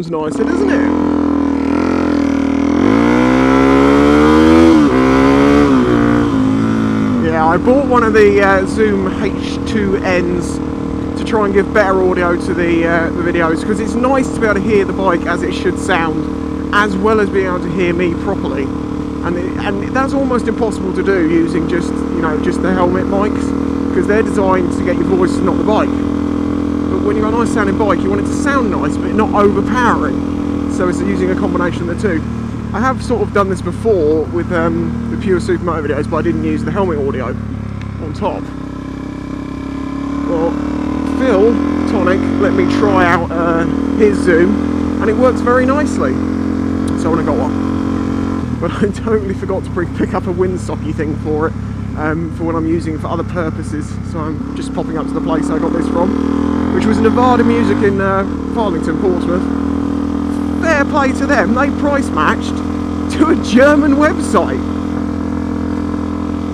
sounds nicer, doesn't it? Yeah, I bought one of the Voom H2Ns to try and give better audio to the videos, because it's nice to be able to hear the bike as it should sound, as well as being able to hear me properly. And that's almost impossible to do using just the helmet mics, because they're designed to get your voice, not the bike. But when you've got a nice sounding bike, you want it to sound nice, but not overpowering. So it's using a combination of the two. I have sort of done this before with the pure supermoto videos, but I didn't use the helmet audio on top. Well, Phil Tonic let me try out his Zoom, and it works very nicely. So I want to go on. But I totally forgot to pick up a windsocky thing for it, for when I'm using it for other purposes. So I'm just popping up to the place I got this from, which was Nevada Music in Farlington, Portsmouth. Fair play to them, they price matched to a German website.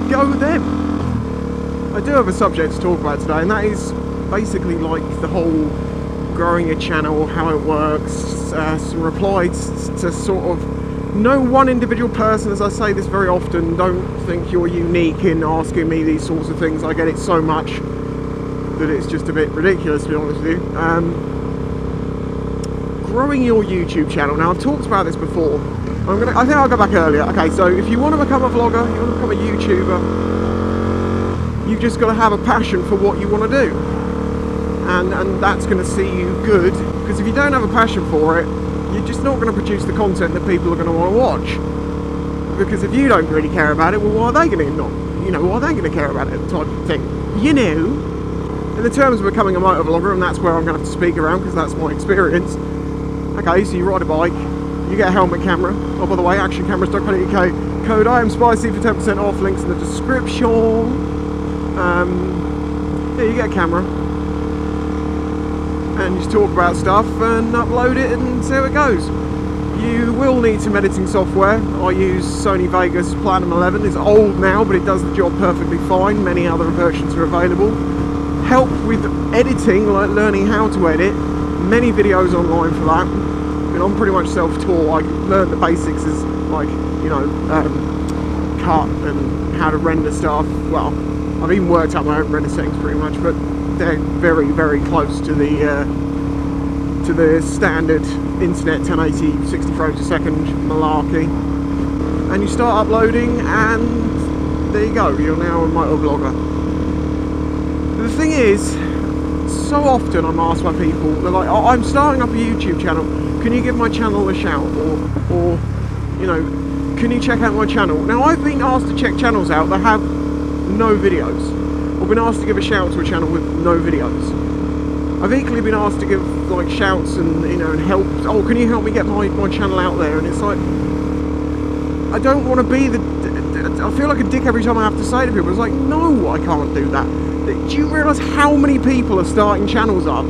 Go them. I do have a subject to talk about today, and that is basically like the whole growing a channel, how it works, some replies to sort of no one individual person. As I say this very often, don't think you're unique in asking me these sorts of things. I get it so much that it's just a bit ridiculous, to be honest with you. Growing your YouTube channel. Now, I've talked about this before. I think I'll go back earlier. Okay, so if you want to become a vlogger, you want to become a YouTuber, you've just got to have a passion for what you want to do. And that's going to see you good, because if you don't have a passion for it, you're just not going to produce the content that people are going to want to watch. Because if you don't really care about it, well, why are they going to why are they going to care about it, type of thing. In the terms of becoming a motovlogger, and that's where I'm going to have to speak around, because that's my experience. Okay, so you ride a bike, you get a helmet camera. Oh, by the way, actioncameras.co.uk, code I am spicy for 10% off, links in the description. Yeah, you get a camera, and you just talk about stuff and upload it and see how it goes. You will need some editing software. I use Sony Vegas Platinum 11. It's old now, but it does the job perfectly fine. Many other versions are available. Help with editing, like learning how to edit. Many videos online for that. And I'm pretty much self-taught. I learned the basics as like, cut and how to render stuff. Well, I've even worked out my own render settings pretty much, but they're very, very close to the standard internet 1080 60 frames a second malarkey. And you start uploading, and there you go, you're now a motovlogger. The thing is, so often I'm asked by people, they're like, oh, I'm starting up a YouTube channel, can you give my channel a shout, or can you check out my channel? Now, I've been asked to check channels out that have no videos. I've been asked to give a shout to a channel with no videos. I've equally been asked to give like shouts and and help. Oh, can you help me get my channel out there? And it's like, I don't want to be I feel like a dick every time I have to say to people. It's like, no, I can't do that. Do you realise how many people are starting channels up?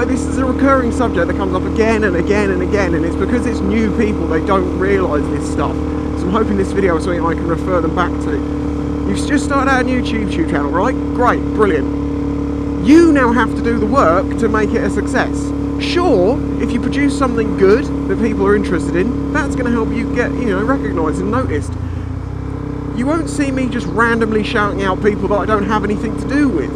This is a recurring subject that comes up again and again and again, and it's because it's new people, they don't realise this stuff. So I'm hoping this video is something I can refer them back to. You've just started out a new YouTube channel, right? Great, brilliant. You now have to do the work to make it a success. Sure, if you produce something good that people are interested in, that's going to help you get, recognised and noticed. You won't see me just randomly shouting out people that I don't have anything to do with.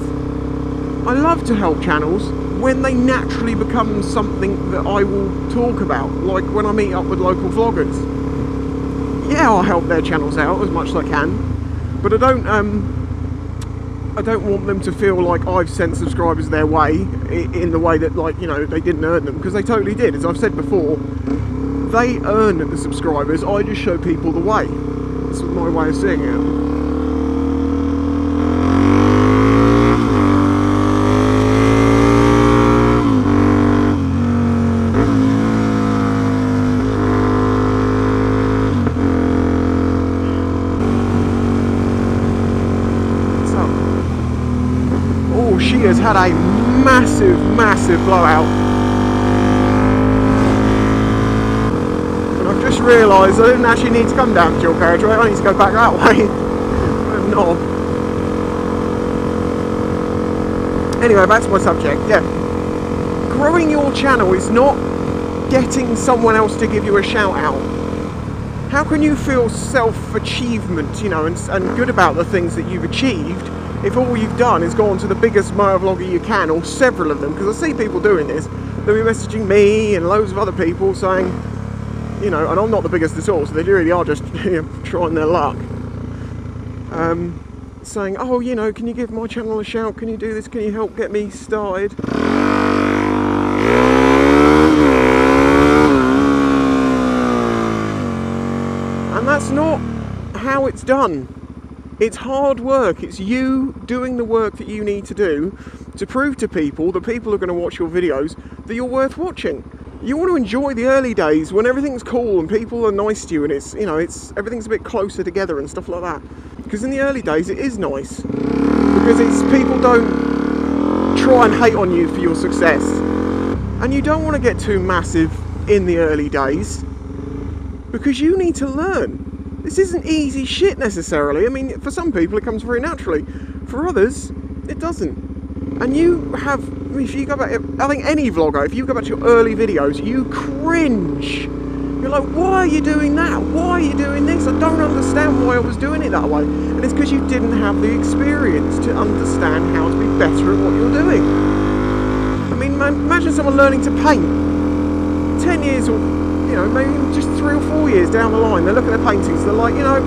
I love to help channels when they naturally become something that I will talk about, like when I meet up with local vloggers. Yeah, I'll help their channels out as much as I can, but I don't want them to feel like I've sent subscribers their way in the way that, they didn't earn them, because they totally did. As I've said before, they earn the subscribers, I just show people the way. That's my way of seeing it. She has had a massive, massive blowout. And I've just realised I didn't actually need to come down the dual carriageway, I need to go back that way. Knob. Anyway, back to my subject. Yeah. growing your channel is not getting someone else to give you a shout out. How can you feel self-achievement, you know, and good about the things that you've achieved if all you've done is go on to the biggest motovlogger you can, or several of them? Because I see people doing this. They'll be messaging me and loads of other people saying, you know, and I'm not the biggest at all, so they really are just trying their luck. Saying, oh, you know, can you give my channel a shout? Can you do this? Can you help get me started? And that's not how it's done. It's hard work. It's you doing the work that you need to do to prove to people, the people who are going to watch your videos, that you're worth watching. You want to enjoy the early days when everything's cool and people are nice to you, and it's, you know, everything's a bit closer together and stuff like that. Because in the early days it is nice. Because it's people don't try and hate on you for your success. And you don't want to get too massive in the early days, because you need to learn. This isn't easy shit necessarily. I mean, for some people it comes very naturally. For others, it doesn't. And you have, if you go back, I think any vlogger, if you go back to your early videos, you cringe. You're like, why are you doing that? Why are you doing this? I don't understand why I was doing it that way. And it's because you didn't have the experience to understand how to be better at what you're doing. I mean, imagine someone learning to paint. 10 years or, you know, maybe just 3 or 4 years down the line, they look at their paintings, they're like, you know,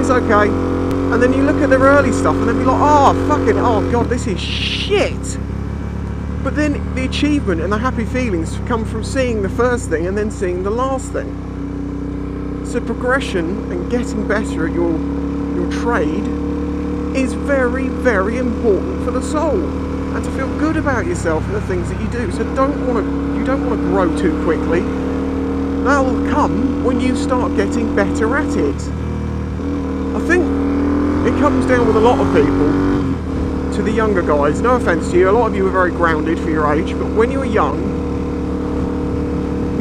it's okay. And then you look at their early stuff and they'll be like, oh, fucking, oh god, this is shit. But then the achievement and the happy feelings come from seeing the first thing and then seeing the last thing. So progression and getting better at your trade is very, very important for the soul, and to feel good about yourself and the things that you do. So you don't want to grow too quickly. That'll come when you start getting better at it. I think it comes down with a lot of people to the younger guys. No offence to you, a lot of you are very grounded for your age, but when you were young,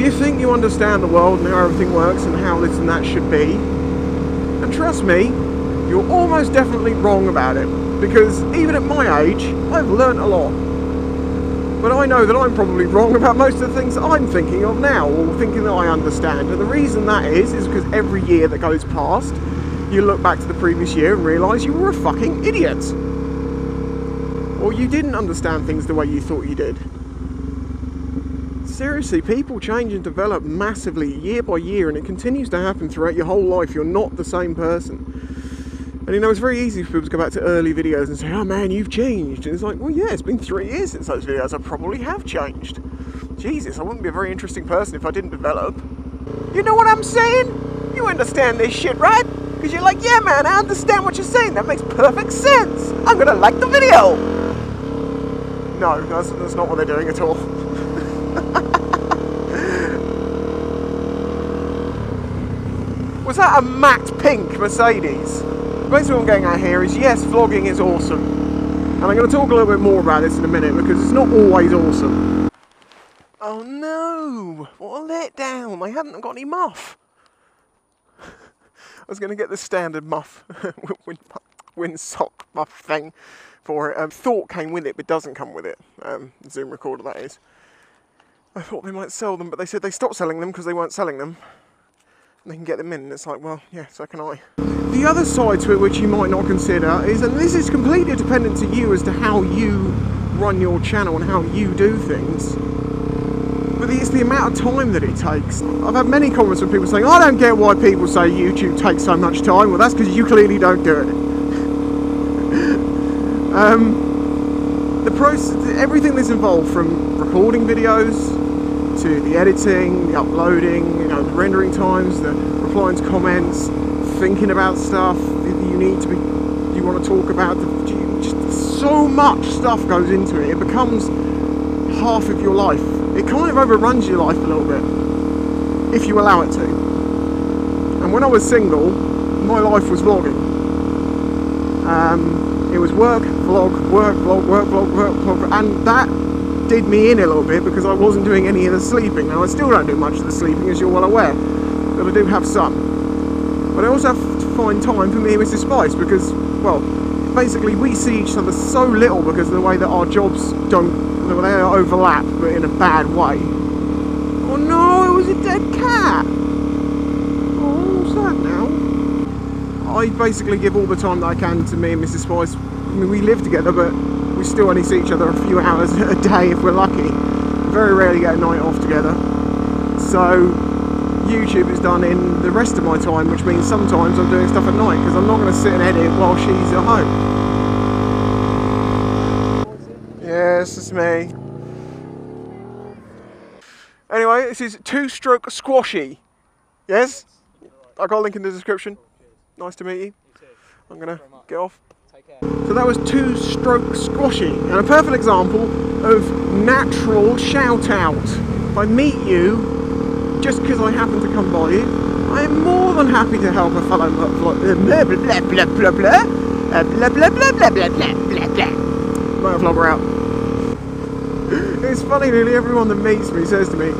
you think you understand the world and how everything works and how this and that should be. And trust me, you're almost definitely wrong about it, because even at my age, I've learnt a lot. But I know that I'm probably wrong about most of the things that I'm thinking of now, or thinking that I understand. And the reason that is because every year that goes past, you look back to the previous year and realise you were a fucking idiot. Or you didn't understand things the way you thought you did. Seriously, people change and develop massively year by year, and it continues to happen throughout your whole life. You're not the same person. And you know, it's very easy for people to go back to early videos and say, oh man, you've changed. And it's like, well yeah, it's been 3 years since those videos. I probably have changed. Jesus, I wouldn't be a very interesting person if I didn't develop. You know what I'm saying? You understand this shit, right? Because you're like, yeah man, I understand what you're saying. That makes perfect sense. I'm gonna like the video. No, that's not what they're doing at all. Was that a matte pink Mercedes? Basically what I'm getting at here is, yes, vlogging is awesome. And I'm going to talk a little bit more about this in a minute, because it's not always awesome. Oh no! What a letdown! I haven't got any muff. I was going to get the standard muff, windsock muff thing for it. Thought came with it, but doesn't come with it. Zoom recorder, that is. I thought they might sell them, but they said they stopped selling them because they weren't selling them. And they can get them in, and it's like, well, yeah, so can I. The other side to it, which you might not consider, is, and this is completely dependent to you as to how you run your channel and how you do things, but it's the amount of time that it takes. I've had many comments from people saying, I don't get why people say YouTube takes so much time. Well, that's because you clearly don't do it. The process, everything that's involved, from recording videos to the editing, the uploading, you know, the rendering times, the replying to comments, thinking about stuff that you want to talk about, just so much stuff goes into it. It becomes half of your life. It kind of overruns your life a little bit, if you allow it to. And when I was single, my life was vlogging. It was work, vlog, work, vlog, work, vlog, work, vlog, and that did me in a little bit because I wasn't doing any of the sleeping. Now I still don't do much of the sleeping, as you're well aware, but I do have some. But I also have to find time for me and Mrs. Spice because, well, basically we see each other so little because of the way that our jobs they overlap, but in a bad way. Oh no, it was a dead cat! Oh, what's that now? I basically give all the time that I can to me and Mrs. Spice. I mean, we live together, but we still only see each other a few hours a day if we're lucky. Very rarely get a night off together. So YouTube is done in the rest of my time, which means sometimes I'm doing stuff at night because I'm not going to sit and edit while she's at home. Yes, it's me. Anyway, this is two-stroke squashy. Yes? I got a link in the description. Nice to meet you. I'm going to get off. So that was two-stroke squashy, and a perfect example of natural shout-out. If I meet you, just because I happen to come by you, I am more than happy to help a fellow motovlogger out. It's funny, nearly everyone that meets me says to me,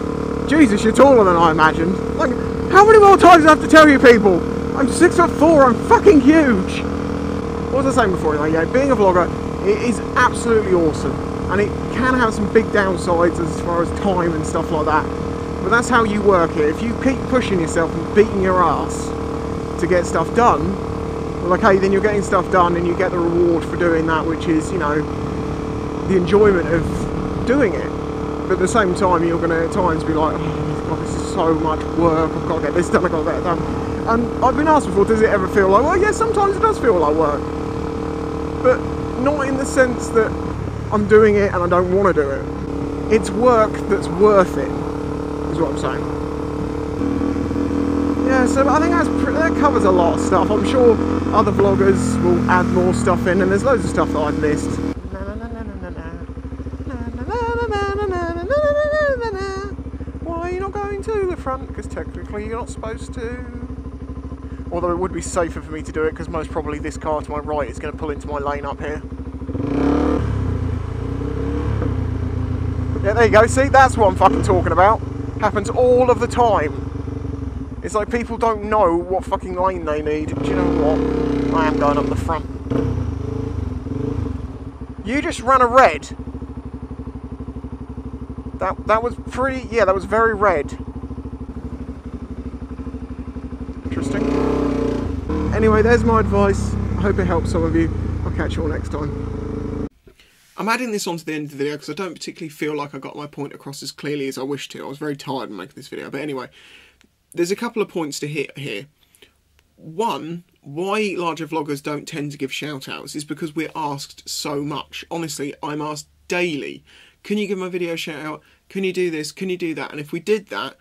Jesus, you're taller than I imagined. Like, how many more times do I have to tell you people? I'm 6'4", I'm fucking huge. What was I saying before? Like, yeah, being a vlogger, it is absolutely awesome. And it can have some big downsides as far as time and stuff like that. But that's how you work it. If you keep pushing yourself and beating your ass to get stuff done, well, okay, then you're getting stuff done and you get the reward for doing that, which is, you know, the enjoyment of doing it. But at the same time, you're going to at times be like, oh God, this is so much work, I've got to get this done, I've got to get that done. And I've been asked before, does it ever feel like, well, yeah, sometimes it does feel like work. But not in the sense that I'm doing it and I don't want to do it. It's work that's worth it, is what I'm saying. Yeah, so I think that covers a lot of stuff. I'm sure other vloggers will add more stuff in, and there's loads of stuff that I've missed. Why are you not going to the front? Because technically you're not supposed to. Although it would be safer for me to do it because most probably this car to my right is going to pull into my lane up here. Yeah, there you go. See, that's what I'm fucking talking about. Happens all of the time. It's like people don't know what fucking lane they need. Do you know what? I am going up the front. You just ran a red. That was pretty... Yeah, that was very red. Interesting. Anyway, there's my advice. I hope it helps some of you. I'll catch you all next time. I'm adding this on to the end of the video because I don't particularly feel like I got my point across as clearly as I wished to. I was very tired of making this video. But anyway, there's a couple of points to hit here. One, why larger vloggers don't tend to give shout-outs is because we're asked so much. Honestly, I'm asked daily, can you give my video a shout-out? Can you do this? Can you do that? And if we did that,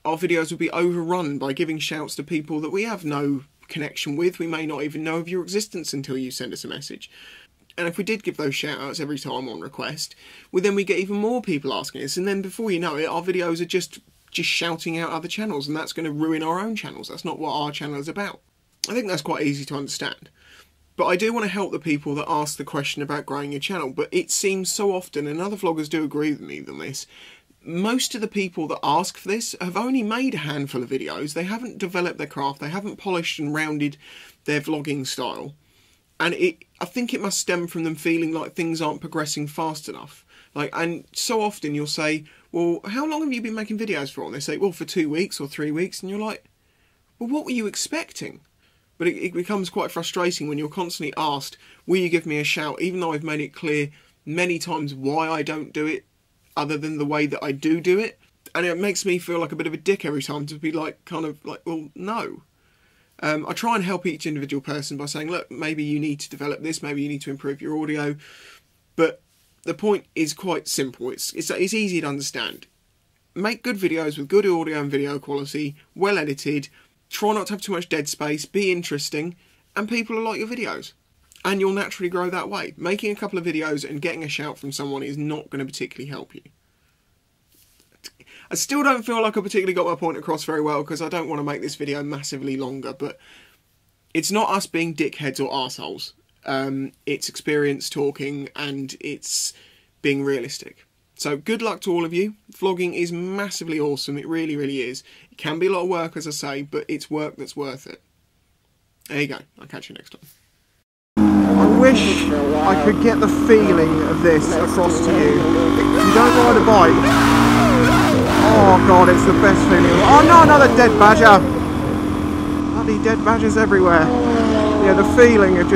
our videos would be overrun by giving shouts to people that we have no connection with. We may not even know of your existence until you send us a message. And if we did give those shout-outs every time on request, well, then we get even more people asking us. And then before you know it, our videos are just shouting out other channels, and that's going to ruin our own channels. That's not what our channel is about. I think that's quite easy to understand. But I do want to help the people that ask the question about growing your channel. But it seems so often, and other vloggers do agree with me on this, most of the people that ask for this have only made a handful of videos. They haven't developed their craft. They haven't polished and rounded their vlogging style. And I think it must stem from them feeling like things aren't progressing fast enough. And so often you'll say, well, how long have you been making videos for? And they say, well, for 2 weeks or 3 weeks. And you're like, well, what were you expecting? But it becomes quite frustrating when you're constantly asked, will you give me a shout? Even though I've made it clear many times why I don't do it, other than the way that I do it. And it makes me feel like a bit of a dick every time to be like, well, no. I try and help each individual person by saying, look, maybe you need to develop this, maybe you need to improve your audio. But the point is quite simple. It's easy to understand. Make good videos with good audio and video quality, well edited. Try not to have too much dead space, be interesting, and people will like your videos. And you'll naturally grow that way. Making a couple of videos and getting a shout from someone is not going to particularly help you. I still don't feel like I particularly got my point across very well because I don't want to make this video massively longer, but it's not us being dickheads or arseholes. It's experience talking and it's being realistic. So good luck to all of you. Vlogging is massively awesome. It really, really is. It can be a lot of work, as I say, but it's work that's worth it. There you go. I'll catch you next time. wish I could get the feeling of this across to you. If you don't ride a bike, oh god, it's the best feeling. Oh no, another dead badger! Bloody dead badgers everywhere. Yeah, the feeling of just